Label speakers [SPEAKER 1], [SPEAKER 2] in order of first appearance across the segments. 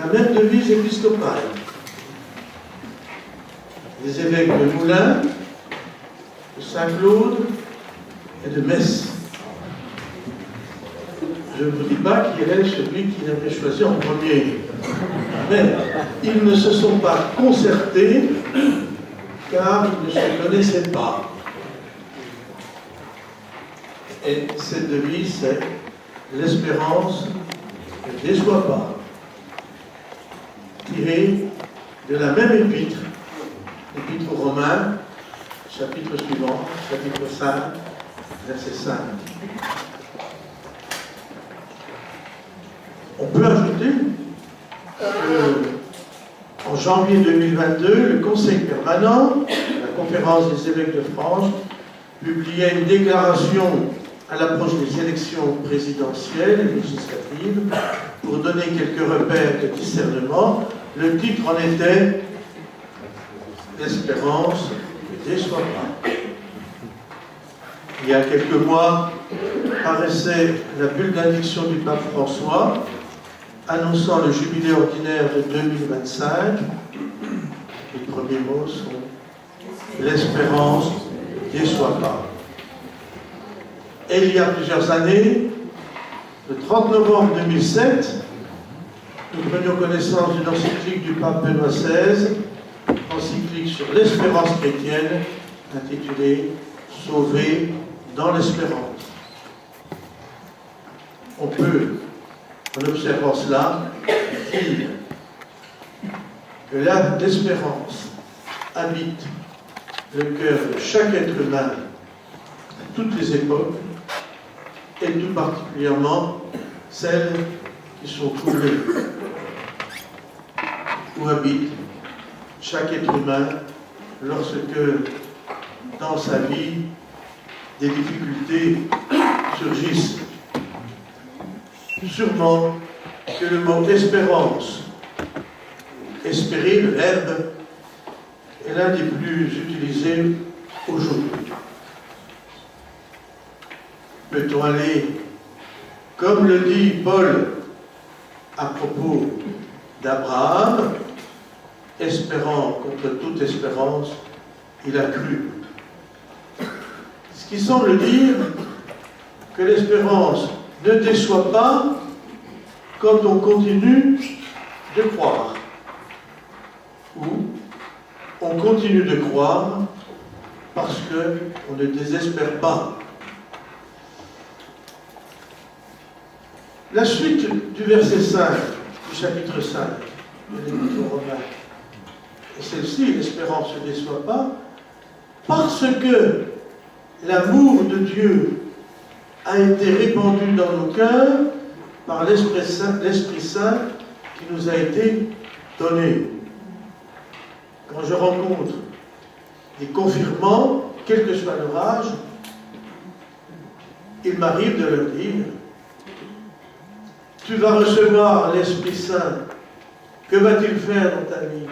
[SPEAKER 1] la même devise épiscopale. Les évêques de Moulins, de Saint-Claude et de Metz. Je ne vous dis pas qui est celui qui l'avait choisi en premier. Mais ils ne se sont pas concertés car ils ne se connaissaient pas. Et cette devise, c'est « L'espérance ne déçoit pas », tirée de la même épître, l'épître aux Romains, chapitre suivant, chapitre 5, verset 5. On peut ajouter qu'en janvier 2022, le Conseil permanent, la Conférence des évêques de France, publiait une déclaration à l'approche des élections présidentielles et législatives pour donner quelques repères de discernement. Le titre en était « L'espérance ne déçoit pas ». Il y a quelques mois, paraissait la bulle d'indiction du pape François annonçant le jubilé ordinaire de 2025. Les premiers mots sont « L'espérance ne déçoit pas ». Et il y a plusieurs années, le 30 novembre 2007, nous prenions connaissance d'une encyclique du pape Benoît XVI, encyclique sur l'espérance chrétienne, intitulée « Sauver dans l'espérance ». On peut, en observant cela, dire que l'espérance habite le cœur de chaque être humain à toutes les époques, et tout particulièrement celles qui sont troublées, où habite chaque être humain lorsque, dans sa vie, des difficultés surgissent. Sûrement que le mot espérance, espérer, le verbe, est l'un des plus utilisés aujourd'hui. Peut-on aller, comme le dit Paul à propos d'Abraham, espérant contre toute espérance, il a cru. Ce qui semble dire que l'espérance ne déçoit pas quand on continue de croire. Ou on continue de croire parce qu'on ne désespère pas. La suite du verset 5, du chapitre 5 de l'Épître aux Romains, et celle-ci, l'espérance ne déçoit pas, parce que l'amour de Dieu a été répandu dans nos cœurs par l'Esprit Saint qui nous a été donné. Quand je rencontre des confirmants, quel que soit leur âge, il m'arrive de leur dire « Tu vas recevoir l'Esprit Saint, que va-t-il faire dans ta vie?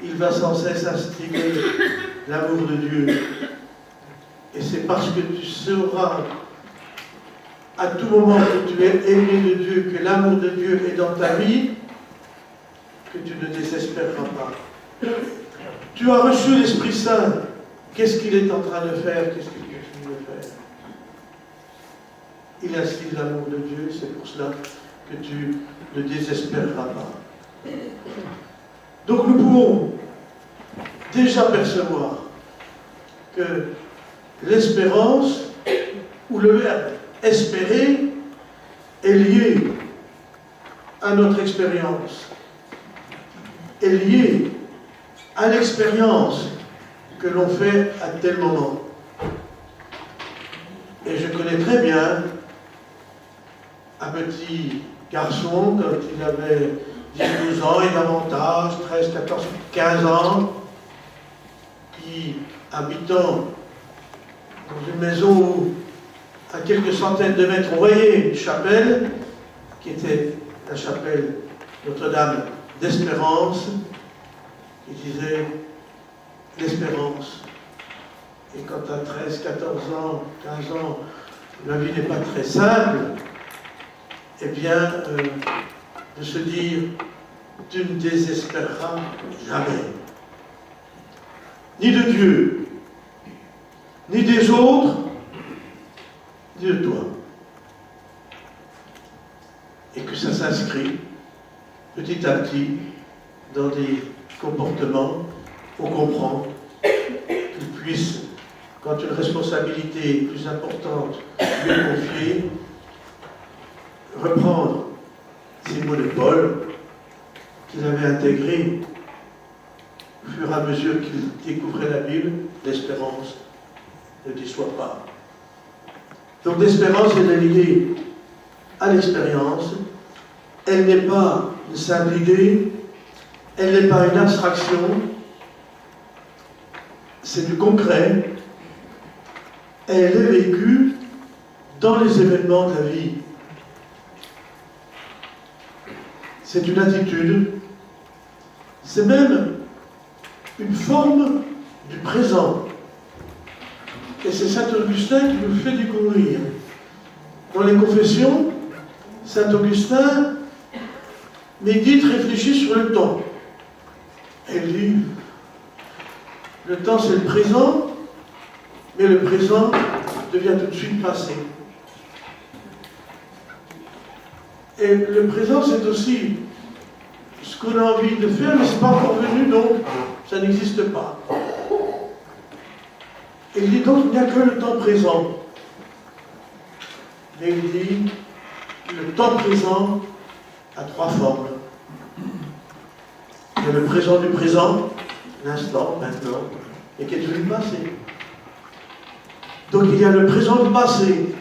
[SPEAKER 1] Il va sans cesse instiller l'amour de Dieu. Et c'est parce que tu sauras à tout moment que tu es aimé de Dieu, que l'amour de Dieu est dans ta vie, que tu ne désespéreras pas. Tu as reçu l'Esprit Saint. Qu'est-ce qu'il est en train de faire? Qu'est-ce qu'il continue de faire? Il instille l'amour de Dieu, c'est pour cela que tu ne désespéreras pas. Donc nous pouvons déjà percevoir que l'espérance, ou le verbe espérer, est lié à notre expérience, est lié à l'expérience que l'on fait à tel moment. Et je connais très bien un petit garçon, quand il avait 10-12 ans et davantage, 13, 14, 15 ans, qui, habitant dans une maison où, à quelques centaines de mètres, on voyait une chapelle, qui était la chapelle Notre-Dame d'Espérance, qui disait l'espérance. Et quand tu as 13, 14 ans, 15 ans, la vie n'est pas très simple, eh bien, de se dire tu ne désespéreras jamais. Ni de Dieu, ni des autres, ni de toi. Et que ça s'inscrit petit à petit dans des comportements qu'on comprend, qu'ils puissent, quand une responsabilité plus importante lui est confiée, reprendre ces mots de Paul qu'il avait intégrés au fur et à mesure qu'il découvrait la Bible, l'espérance ne déçoit pas. Donc l'espérance, elle est liée à l'expérience. Elle n'est pas une simple idée, elle n'est pas une abstraction, c'est du concret. Elle est vécue dans les événements de la vie. C'est une attitude, c'est même une forme du présent. Et c'est saint Augustin qui nous fait découvrir. Dans les confessions, saint Augustin médite, réfléchit sur le temps. Elle dit, le temps c'est le présent, mais le présent devient tout de suite passé. Et le présent c'est aussi ce qu'on a envie de faire, mais ce n'est pas encore venu, donc ça n'existe pas. Et il dit donc il n'y a que le temps présent. Mais il dit le temps présent a trois formes. Il y a le présent du présent, l'instant, maintenant, et qui est devenu le passé. Donc il y a le présent du passé,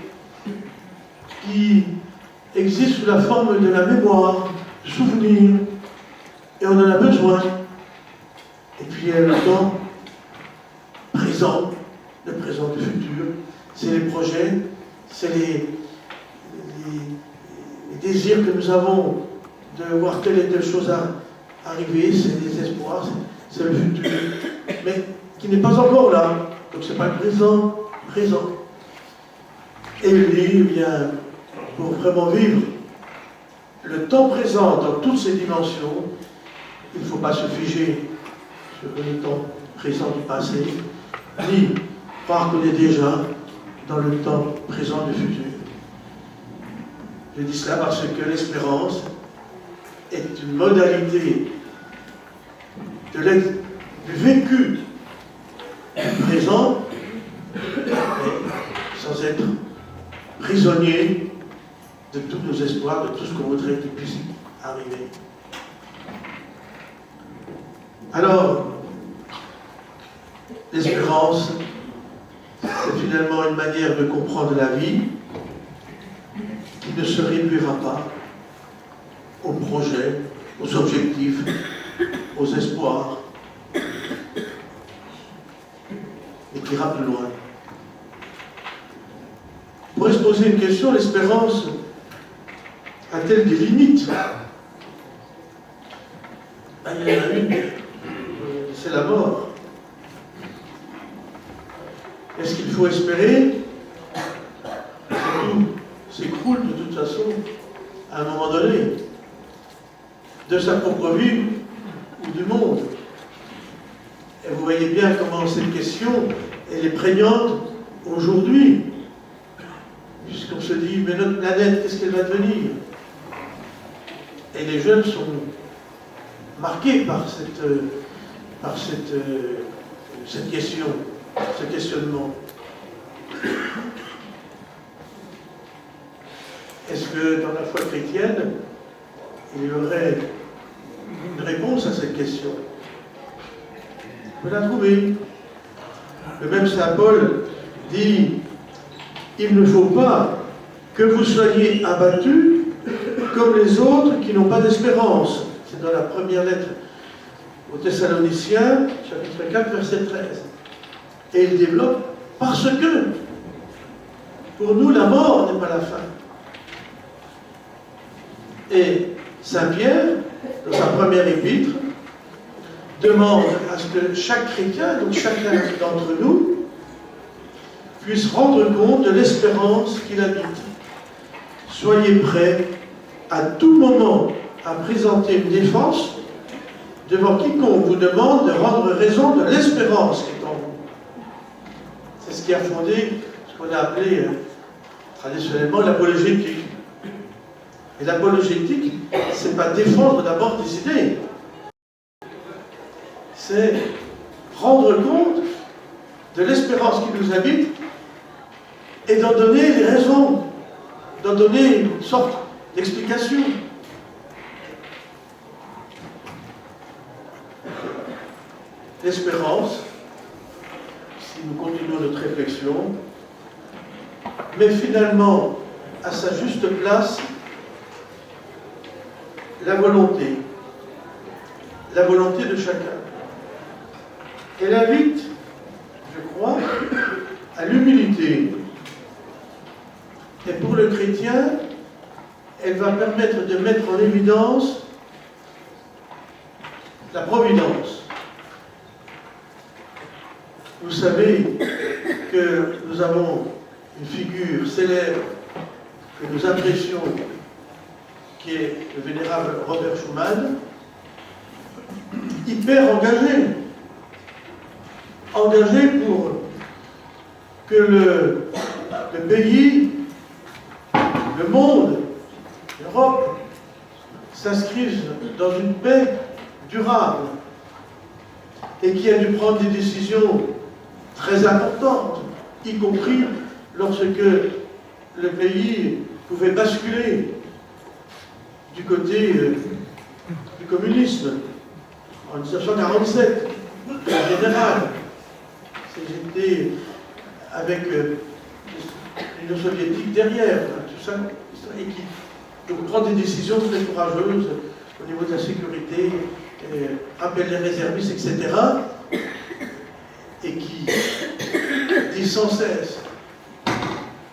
[SPEAKER 1] qui existe sous la forme de la mémoire, du souvenir, et on en a besoin. Et puis il y a le temps présent, le présent du futur, c'est les projets, c'est les désirs que nous avons de voir telle et telle chose arriver, c'est des espoirs, c'est le futur, mais qui n'est pas encore là. Donc c'est pas le présent. Et lui, eh bien, pour vraiment vivre le temps présent dans toutes ses dimensions, il ne faut pas se figer sur le temps présent du passé, ni croire qu'on est déjà dans le temps présent du futur. Je dis cela parce que l'espérance est une modalité du vécu du présent, mais sans être prisonnier de tous nos espoirs, de tout ce qu'on voudrait qu'il puisse arriver. Alors, l'espérance, c'est finalement une manière de comprendre la vie qui ne se réduira pas aux projets, aux objectifs, aux espoirs, mais qui ira plus loin. On pourrait se poser une question, l'espérance a-t-elle des limites? Il y en a une, c'est la mort. Est-ce qu'il faut espérer que tout s'écroule de toute façon à un moment donné, de sa propre vie ou du monde? Et vous voyez bien comment cette question, elle est prégnante aujourd'hui. Puisqu'on se dit, mais notre planète, qu'est-ce qu'elle va devenir? Et les jeunes sont marqués par cette question, ce questionnement. Est-ce que dans la foi chrétienne, il y aurait une réponse à cette question? On peut la trouver. Le même saint Paul dit, il ne faut pas que vous soyez abattus comme les autres qui n'ont pas d'espérance. C'est dans la première lettre aux Thessaloniciens, chapitre 4, verset 13. Et il développe, parce que pour nous la mort n'est pas la fin. Et saint Pierre, dans sa première épître, demande à ce que chaque chrétien, donc chacun d'entre nous, puisse rendre compte de l'espérance qu'il habite. Soyez prêts à tout moment à présenter une défense devant quiconque vous demande de rendre raison de l'espérance qui est en vous. C'est ce qui a fondé ce qu'on a appelé traditionnellement l'apologétique. Et l'apologétique, c'est pas défendre d'abord des idées, c'est rendre compte de l'espérance qui nous habite et d'en donner les raisons, d'en donner une sorte d'explication. L'espérance, si nous continuons notre réflexion, met finalement à sa juste place la volonté de chacun. Elle invite, je crois, à l'humilité. Et pour le chrétien, elle va permettre de mettre en évidence la providence. Vous savez que nous avons une figure célèbre que nous apprécions, qui est le vénérable Robert Schuman, hyper engagé pour que le pays, le monde, l'Europe, s'inscrivent dans une paix durable et qui a dû prendre des décisions très importantes, y compris lorsque le pays pouvait basculer du côté du communisme en 1947, en général. J'étais avec l'Union soviétique derrière, tout ça, et qui donc, prend des décisions très courageuses au niveau de la sécurité, appelle les réservistes, etc. Et qui dit sans cesse,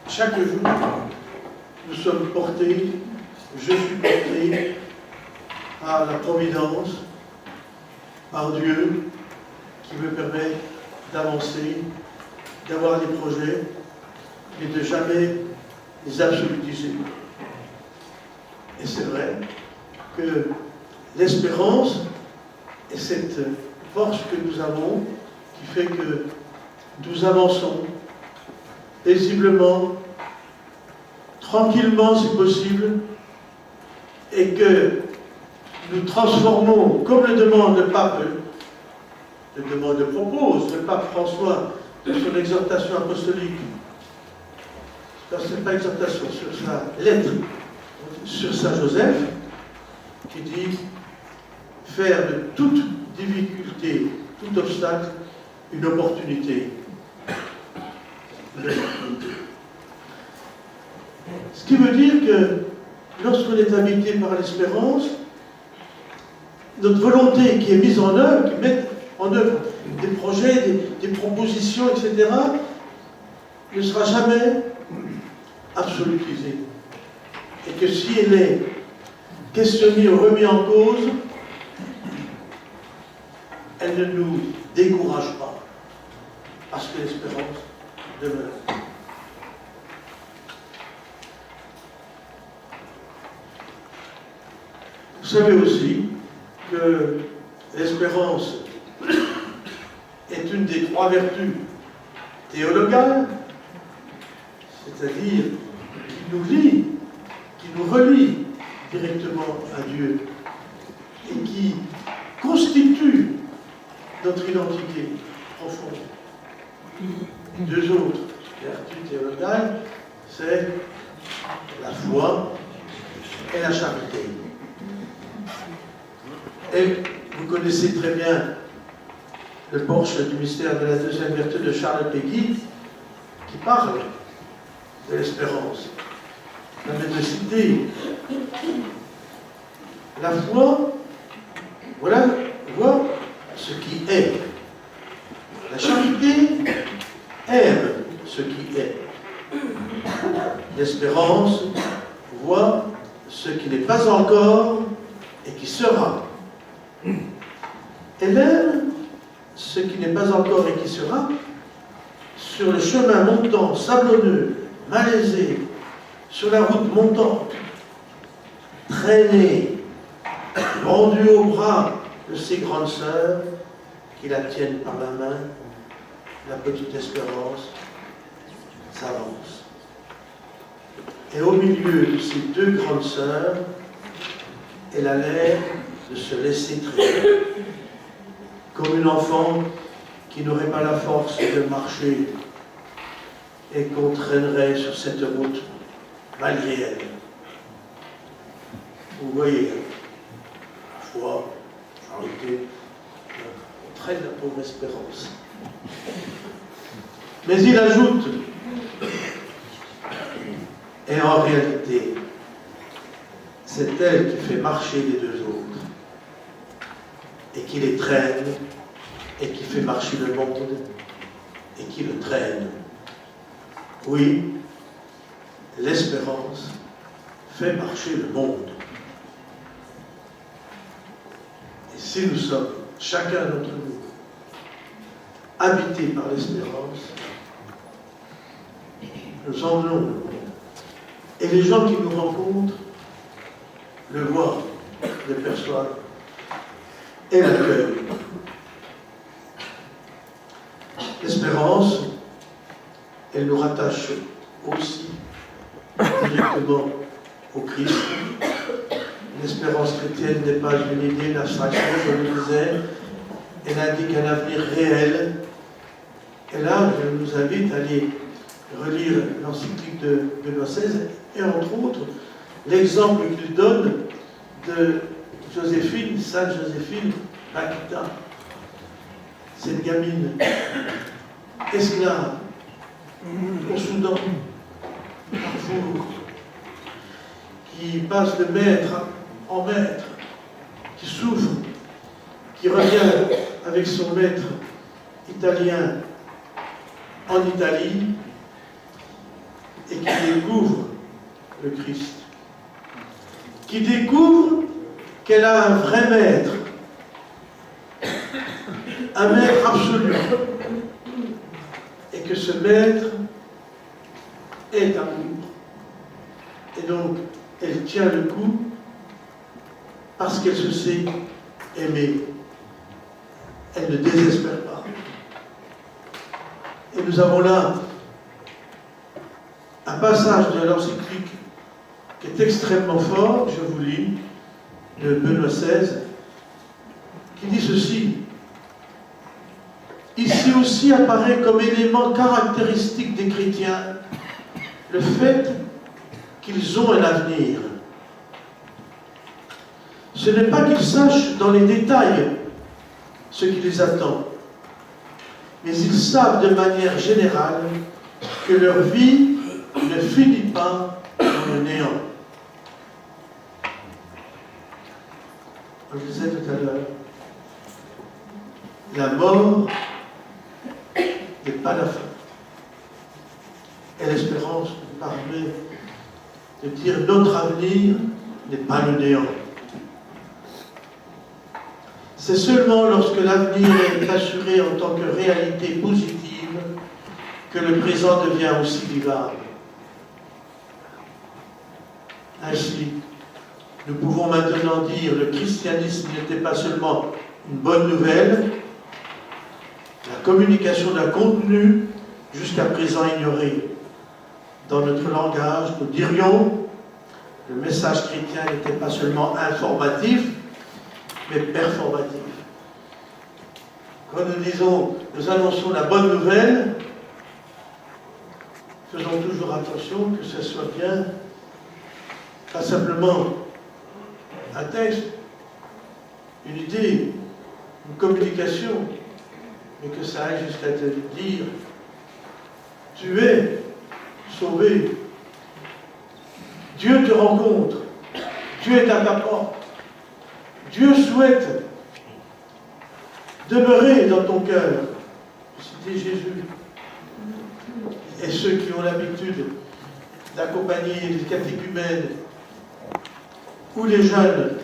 [SPEAKER 1] chaque jour, nous sommes portés, je suis porté par la providence, par Dieu, qui me permet d'avancer, d'avoir des projets, mais de jamais les absolutiser. Et c'est vrai que l'espérance est cette force que nous avons qui fait que nous avançons paisiblement, tranquillement si possible, et que nous transformons, comme le demande le pape, le propose le pape François de son exhortation apostolique, c'est pas exhortation, sur sa lettre sur Saint Joseph, qui dit faire de toute difficulté, tout obstacle, une opportunité. Ce qui veut dire que lorsqu'on est habité par l'espérance, notre volonté qui est mise en œuvre, qui met en œuvre des projets, des propositions, etc., ne sera jamais absolutisée. Et que si elle est questionnée ou remise en cause, elle ne nous décourage pas, parce que l'espérance demeure. Vous savez aussi que l'espérance est une des trois vertus théologales, c'est-à-dire qui nous lie, qui nous relie directement à Dieu et qui constitue notre identité profonde. Deux autres vertus théologales, c'est la foi et la charité. Et vous connaissez très bien le porche du mystère de la deuxième vertu de Charles Péguy, qui parle de l'espérance, la médecité, la foi, voilà, voit ce qui est. La charité aime ce qui est. L'espérance voit ce qui n'est pas encore et qui sera. Elle aime ce qui n'est pas encore et qui sera sur le chemin montant, sablonneux, malaisé, sur la route montante, traînée pendu au bras de ses grandes sœurs, qui la tiennent par la main, la petite Espérance s'avance. Et au milieu de ces deux grandes sœurs, elle a l'air de se laisser traîner, comme une enfant qui n'aurait pas la force de marcher et qu'on traînerait sur cette route malgré elle. Vous voyez, parfois, arrêtez, on traîne la pauvre Espérance. Mais il ajoute, et en réalité, c'est elle qui fait marcher les deux autres, et qui les traîne, et qui fait marcher le monde, et qui le traîne. Oui, l'espérance fait marcher le monde. Et si nous sommes, chacun d'entre nous, habités par l'espérance, nous emmenons le monde. Et les gens qui nous rencontrent le voient, le perçoivent et l'accueillent. L'espérance, elle nous rattache aussi directement au Christ. L'espérance chrétienne n'est pas une idée, une abstraction, je le disais. Elle indique un avenir réel. Et là, je vous invite à aller relire l'encyclique de Benoît XVI et entre autres l'exemple qu'il donne de Joséphine, Sainte Joséphine Bakhita, cette gamine esclave au Soudan, Darfour, qui passe de maître en maître, qui souffre, qui revient avec son maître italien en Italie et qui découvre le Christ, qui découvre qu'elle a un vrai maître, un maître absolu, et que ce maître est amour. Et donc, elle tient le coup parce qu'elle se sait aimée. Elle ne désespère pas. Et nous avons là un passage de l'encyclique qui est extrêmement fort, je vous lis, de Benoît XVI, qui dit ceci. Ici aussi apparaît comme élément caractéristique des chrétiens le fait qu'ils ont un avenir. Ce n'est pas qu'ils sachent dans les détails ce qui les attend, mais ils savent de manière générale que leur vie ne finit pas dans le néant. Je disais tout à l'heure, la mort n'est pas la fin. Et l'espérance nous permet de dire notre avenir n'est pas le néant. C'est seulement lorsque l'avenir est assuré en tant que réalité positive que le présent devient aussi vivable. Ainsi, nous pouvons maintenant dire que le christianisme n'était pas seulement une bonne nouvelle, la communication d'un contenu jusqu'à présent ignoré. Dans notre langage, nous dirions que le message chrétien n'était pas seulement informatif, mais performatif. Quand nous disons, nous annonçons la bonne nouvelle, faisons toujours attention que ce soit bien, pas simplement un texte, une idée, une communication, mais que ça aille jusqu'à te dire, tu es sauvé, Dieu te rencontre, Dieu est à ta porte, Dieu souhaite demeurer dans ton cœur. C'était Jésus. Et ceux qui ont l'habitude d'accompagner les catéchumènes ou les jeunes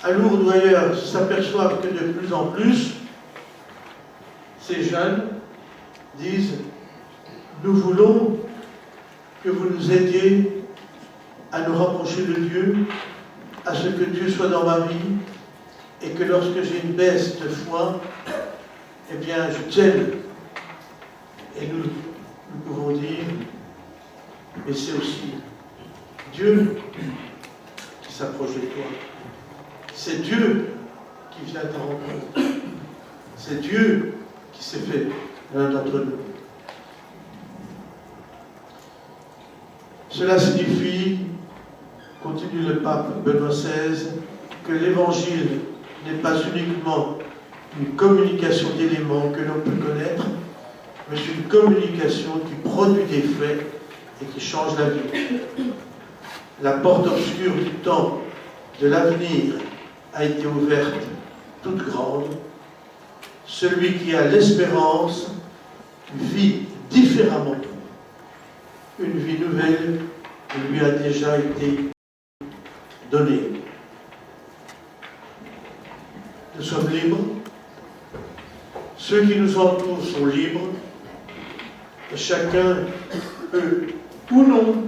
[SPEAKER 1] à Lourdes ou ailleurs s'aperçoivent que de plus en plus, ces jeunes disent « Nous voulons que vous nous aidiez à nous rapprocher de Dieu à ce que Dieu soit dans ma vie et que lorsque j'ai une baisse de foi, eh bien, je tienne. Et nous pouvons dire, mais c'est aussi Dieu qui s'approche de toi. C'est Dieu qui vient à ta rencontre. C'est Dieu qui s'est fait l'un d'entre nous. Cela signifie, continue le pape Benoît XVI, que l'Évangile n'est pas uniquement une communication d'éléments que l'on peut connaître, mais c'est une communication qui produit des faits et qui change la vie. La porte obscure du temps de l'avenir a été ouverte toute grande. Celui qui a l'espérance vit différemment. Une vie nouvelle lui a déjà été donnée. Nous sommes libres. Ceux qui nous entourent sont libres. Et chacun peut, ou non,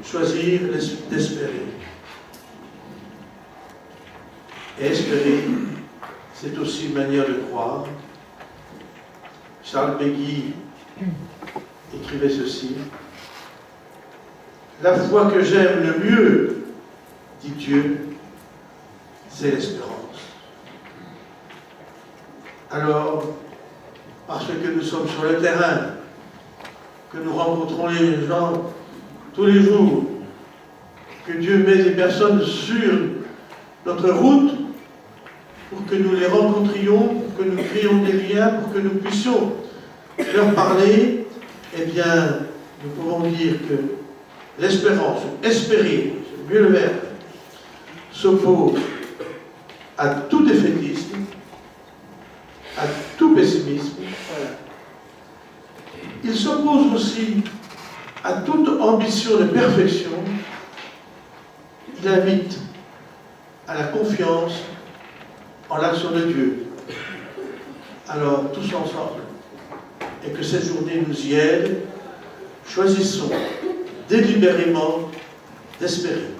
[SPEAKER 1] choisir d'espérer. Et espérer, c'est aussi une manière de croire. Charles Péguy écrivait ceci. La foi que j'aime le mieux, dit Dieu, c'est l'espérance. Alors, parce que nous sommes sur le terrain, que nous rencontrons les gens tous les jours, que Dieu met des personnes sur notre route pour que nous les rencontrions, pour que nous créions des liens, pour que nous puissions leur parler, eh bien, nous pouvons dire que l'espérance, espérer, c'est mieux le verbe, s'oppose à tout défaitisme, à tout pessimisme. Il s'oppose aussi à toute ambition de perfection. Il invite à la confiance en l'action de Dieu. Alors, tous ensemble, et que cette journée nous y aide, choisissons délibérément d'espérer.